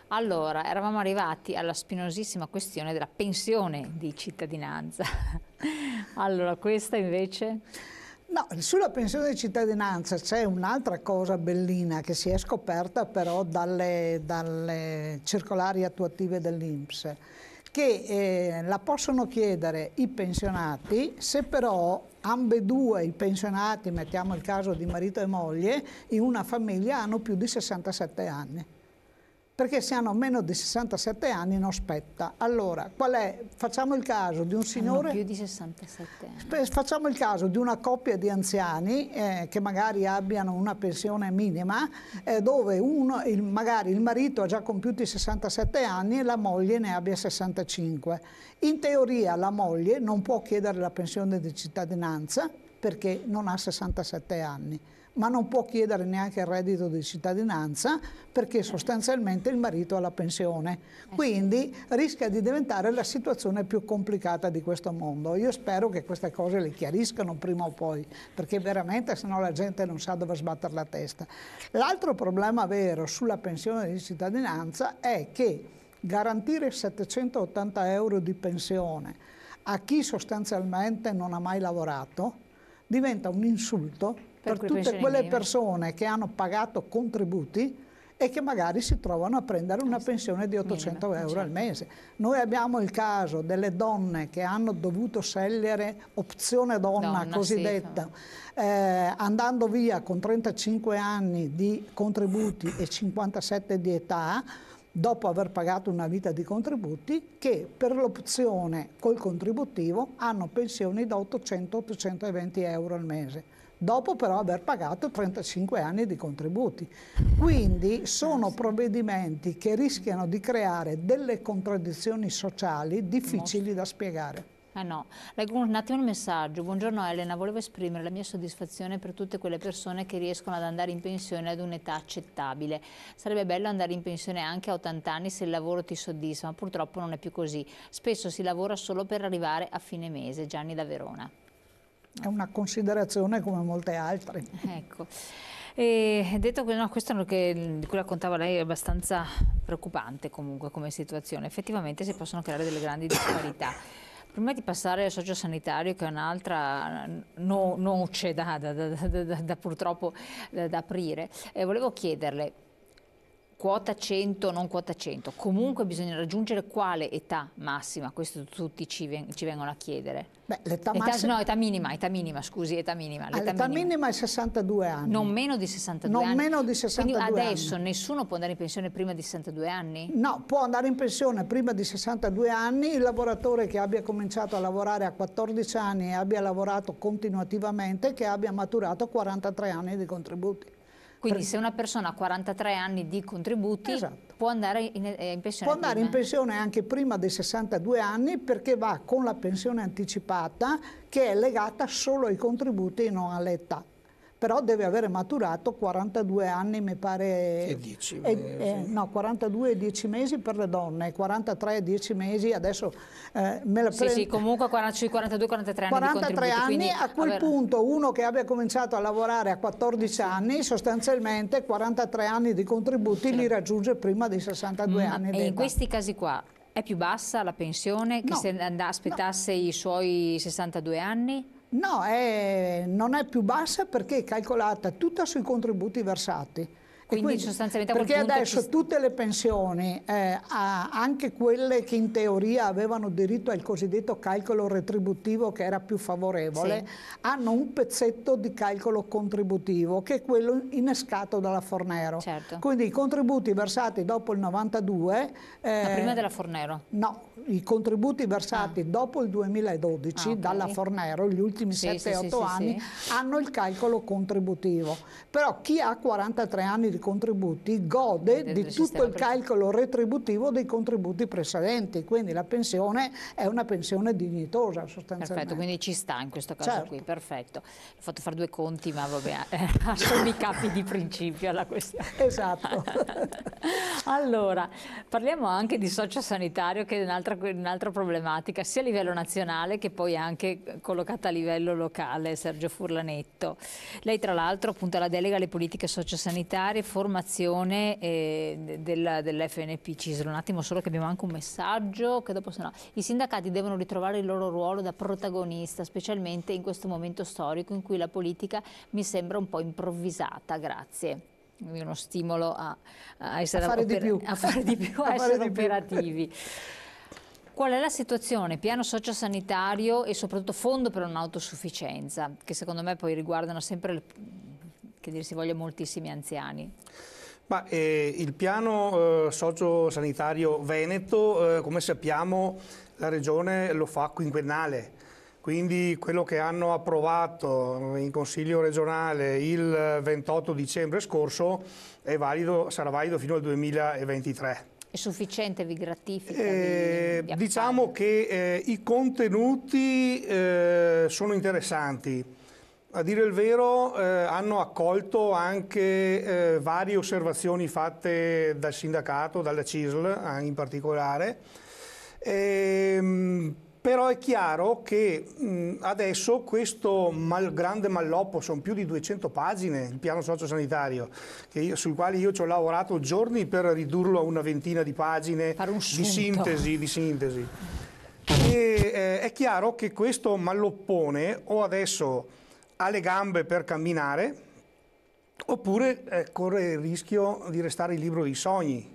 Allora, eravamo arrivati alla spinosissima questione della pensione di cittadinanza. Allora, questa invece? No, sulla pensione di cittadinanza c'è un'altra cosa bellina che si è scoperta però dalle circolari attuative dell'INPS, che la possono chiedere i pensionati se però ambedue i pensionati, mettiamo il caso di marito e moglie, in una famiglia hanno più di 67 anni. Perché se hanno meno di 67 anni non spetta. Allora, facciamo il caso di un signore... Hanno più di 67 anni. Facciamo il caso di una coppia di anziani che magari abbiano una pensione minima, dove magari il marito ha già compiuto i 67 anni e la moglie ne abbia 65. In teoria la moglie non può chiedere la pensione di cittadinanza perché non ha 67 anni. Ma non può chiedere neanche il reddito di cittadinanza perché sostanzialmente il marito ha la pensione. Quindi rischia di diventare la situazione più complicata di questo mondo. Io spero che queste cose le chiariscano prima o poi, perché veramente sennò la gente non sa dove sbattere la testa. L'altro problema vero sulla pensione di cittadinanza è che garantire 780 euro di pensione a chi sostanzialmente non ha mai lavorato diventa un insulto per tutte quelle persone che hanno pagato contributi e che magari si trovano a prendere una pensione di 800 euro al mese. Noi abbiamo il caso delle donne che hanno dovuto scegliere opzione donna cosiddetta, andando via con 35 anni di contributi e 57 di età, dopo aver pagato una vita di contributi, che per l'opzione col contributivo hanno pensioni da 800-820 euro al mese, dopo però aver pagato 35 anni di contributi. Quindi sono provvedimenti che rischiano di creare delle contraddizioni sociali difficili da spiegare. No, leggo un attimo il messaggio. Buongiorno Elena, volevo esprimere la mia soddisfazione per tutte quelle persone che riescono ad andare in pensione ad un'età accettabile. Sarebbe bello andare in pensione anche a 80 anni se il lavoro ti soddisfa, ma purtroppo non è più così. Spesso si lavora solo per arrivare a fine mese. Gianni da Verona. È una considerazione come molte altre. Ecco. E detto che no, questo di cui raccontava lei è abbastanza preoccupante comunque come situazione. Effettivamente si possono creare delle grandi disparità. Prima di passare al sociosanitario, che è un'altra noce purtroppo da aprire, volevo chiederle, quota 100, non quota 100, comunque bisogna raggiungere quale età massima? Questo tutti ci vengono a chiedere. Beh, l'età massima... No, età minima, scusi, età minima. L'età minima è 62 anni. Non meno di 62 anni? Non meno di 62 Quindi anni. adesso nessuno può andare in pensione prima di 62 anni? No, può andare in pensione prima di 62 anni il lavoratore che abbia cominciato a lavorare a 14 anni e abbia lavorato continuativamente, che abbia maturato 43 anni di contributi. Quindi se una persona ha 43 anni di contributi può andare in pensione Può andare in pensione anche prima dei 62 anni perché va con la pensione anticipata che è legata solo ai contributi e non all'età. Però deve avere maturato 42 anni, mi pare... E 10 mesi. No, 42 e 10 mesi per le donne, 43 e 10 mesi, adesso me la prendo... Sì, comunque sui 42-43 anni 43 di contributi. anni, quindi, a quel punto uno che abbia cominciato a lavorare a 14 anni, sostanzialmente 43 anni di contributi li raggiunge prima dei 62 anni. E in questi casi qua è più bassa la pensione che se aspettasse i suoi 62 anni? No, non è più bassa perché è calcolata tutta sui contributi versati. Quindi sostanzialmente a quel perché punto adesso tutte le pensioni, anche quelle che in teoria avevano diritto al cosiddetto calcolo retributivo che era più favorevole, hanno un pezzetto di calcolo contributivo che è quello innescato dalla Fornero. Certo. Quindi i contributi versati dopo il 92... Ma prima della Fornero? No, i contributi versati dopo il 2012 dalla Fornero, gli ultimi 7-8 anni, hanno il calcolo contributivo. Però chi ha 43 anni di contributi gode di tutto il calcolo retributivo dei contributi precedenti, quindi la pensione è una pensione dignitosa sostanzialmente. Perfetto, quindi ci sta in questo caso qui, perfetto. Ho fatto fare due conti, ma vabbè, sono i capi di principio alla questione. Esatto. Allora, parliamo anche di sociosanitario, che è un'altra un'altra problematica, sia a livello nazionale che poi anche collocata a livello locale, Sergio Furlanetto. Lei tra l'altro appunto ha la delega alle politiche sociosanitarie, formazione dell'FNP CISL. Un attimo solo che abbiamo anche un messaggio, che dopo sennò. I sindacati devono ritrovare il loro ruolo da protagonista, specialmente in questo momento storico in cui la politica mi sembra un po' improvvisata. Grazie. Uno stimolo a fare di più, a essere operativi. Qual è la situazione? Piano sociosanitario e soprattutto fondo per un'autosufficienza, che secondo me poi riguardano sempre, che dir si voglia, moltissimi anziani. Ma, il piano sociosanitario veneto, come sappiamo, la Regione lo fa quinquennale. Quindi quello che hanno approvato in Consiglio regionale il 28 dicembre scorso è valido, sarà valido fino al 2023. È sufficiente, vi gratifica? Diciamo che i contenuti sono interessanti. A dire il vero hanno accolto anche varie osservazioni fatte dal sindacato, dalla CISL in particolare. Però è chiaro che adesso questo grande malloppo, sono più di 200 pagine il piano sociosanitario, sul quale io ci ho lavorato giorni per ridurlo a una ventina di pagine di sintesi. E è chiaro che questo malloppone o adesso ha le gambe per camminare oppure corre il rischio di restare il libro dei sogni.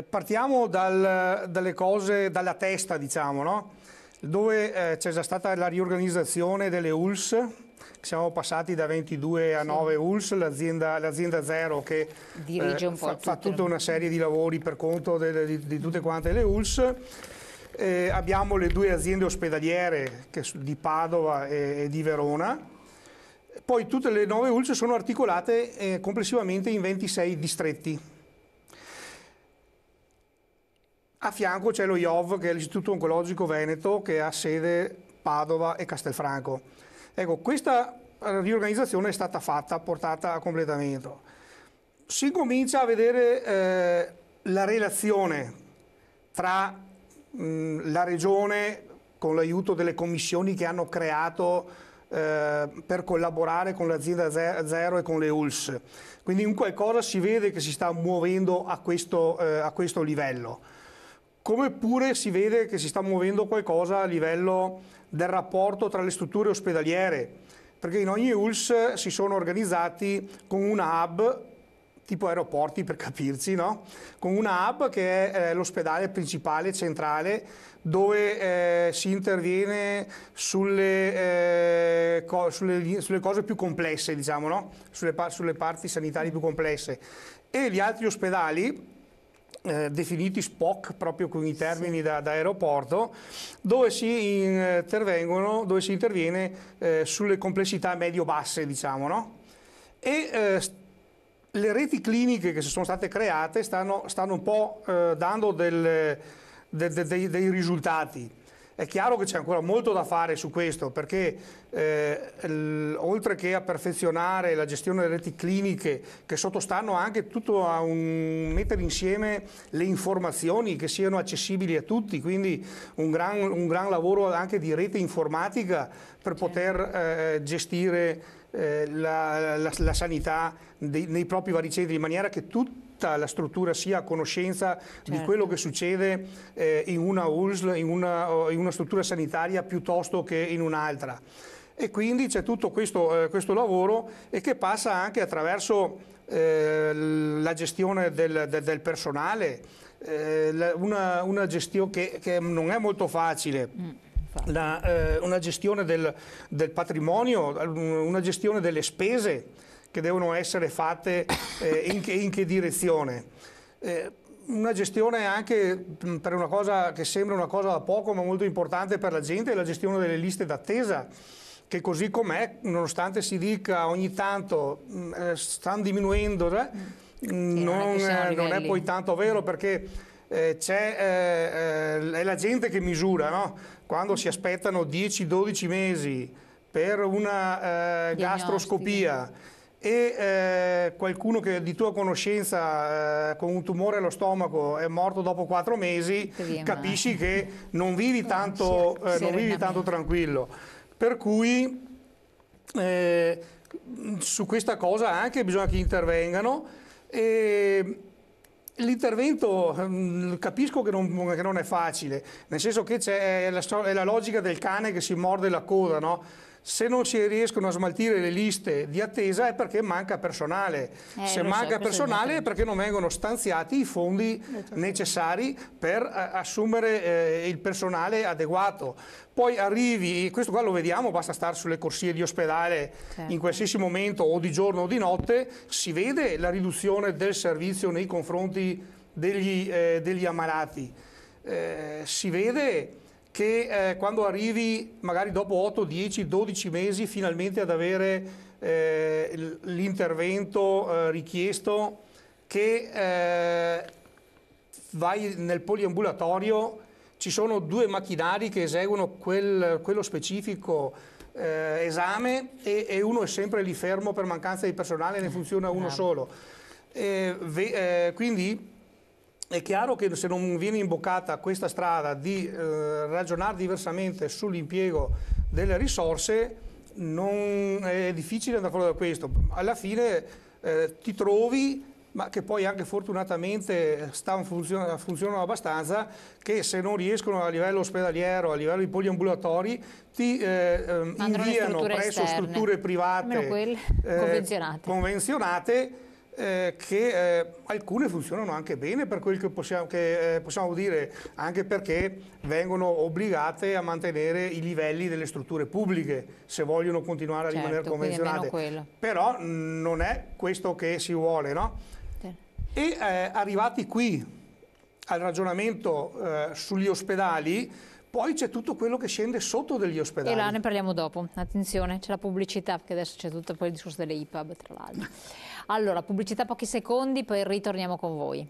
Partiamo dalle cose, dalla testa, diciamo, no? Dove c'è già stata la riorganizzazione delle ULS, siamo passati da 22 a 9 ULS, l'azienda Zero che dirige un po' fa tutta una serie di lavori per conto di tutte quante le ULS. Abbiamo le 2 aziende ospedaliere di Padova e di Verona. Poi tutte le 9 ULS sono articolate complessivamente in 26 distretti. A fianco c'è lo IOV, che è l'Istituto Oncologico Veneto, che ha sede Padova e Castelfranco. Ecco, questa riorganizzazione è stata fatta, portata a completamento. Si comincia a vedere la relazione tra la Regione, con l'aiuto delle commissioni che hanno creato per collaborare con l'azienda Zero e con le ULS. Quindi in qualcosa si vede che si sta muovendo a questo livello. Come pure si vede che si sta muovendo qualcosa a livello del rapporto tra le strutture ospedaliere, perché in ogni ULS si sono organizzati con una hub, tipo aeroporti per capirci, no? Con una hub che è l'ospedale principale, centrale, dove si interviene sulle cose più complesse, diciamo, no? Sulle parti sanitarie più complesse. E gli altri ospedali, definiti SPOC proprio con i termini da aeroporto, dove si interviene sulle complessità medio-basse, diciamo, no? E le reti cliniche che sono state create stanno un po' dando dei risultati. È chiaro che c'è ancora molto da fare su questo, perché oltre che a perfezionare la gestione delle reti cliniche, che sottostanno anche tutto a mettere insieme le informazioni che siano accessibili a tutti, quindi un gran lavoro anche di rete informatica per poter gestire la sanità nei propri vari centri, in maniera che tutta la struttura sia a conoscenza di quello che succede in una ULSL, in una struttura sanitaria piuttosto che in un'altra. E quindi c'è tutto questo lavoro, e che passa anche attraverso la gestione del personale, una gestione che non è molto facile. Una gestione del patrimonio, una gestione delle spese che devono essere fatte in che direzione. Una gestione anche per una cosa che sembra una cosa da poco ma molto importante per la gente, è la gestione delle liste d'attesa, che così com'è, nonostante si dica ogni tanto stanno diminuendo, non è poi tanto vero, perché è la gente che misura, no? Quando si aspettano 10-12 mesi per una gastroscopia e qualcuno che di tua conoscenza con un tumore allo stomaco è morto dopo 4 mesi, capisci che non vivi tanto, tranquillo. Per cui su questa cosa anche bisogna che intervengano. L'intervento capisco che non è facile, nel senso che è la logica del cane che si morde la coda, no? Se non si riescono a smaltire le liste di attesa è perché manca personale. Se manca personale è perché non vengono stanziati i fondi necessari per assumere il personale adeguato. Poi arrivi, questo qua lo vediamo, basta stare sulle corsie di ospedale in qualsiasi momento, o di giorno o di notte, si vede la riduzione del servizio nei confronti degli ammalati. Si vede che quando arrivi magari dopo 8, 10, 12 mesi finalmente ad avere l'intervento richiesto, che vai nel poliambulatorio, ci sono 2 macchinari che eseguono quello specifico esame e uno è sempre lì fermo per mancanza di personale, ne funziona uno solo. Quindi è chiaro che se non viene imboccata questa strada di ragionare diversamente sull'impiego delle risorse, non è difficile andare fuori da questo. Alla fine ti trovi, ma che poi anche fortunatamente funzionano abbastanza, che se non riescono a livello ospedaliero, a livello di poliambulatori, ti inviano presso strutture private convenzionate, che alcune funzionano anche bene, per quel che possiamo dire, anche perché vengono obbligate a mantenere i livelli delle strutture pubbliche se vogliono continuare a rimanere convenzionate. Però non è questo che si vuole, no? E arrivati qui al ragionamento sugli ospedali, poi c'è tutto quello che scende sotto degli ospedali. E là ne parliamo dopo. Attenzione, c'è la pubblicità, perché adesso c'è tutto poi il discorso delle IPAB, tra l'altro. Allora, pubblicità pochi secondi, poi ritorniamo con voi.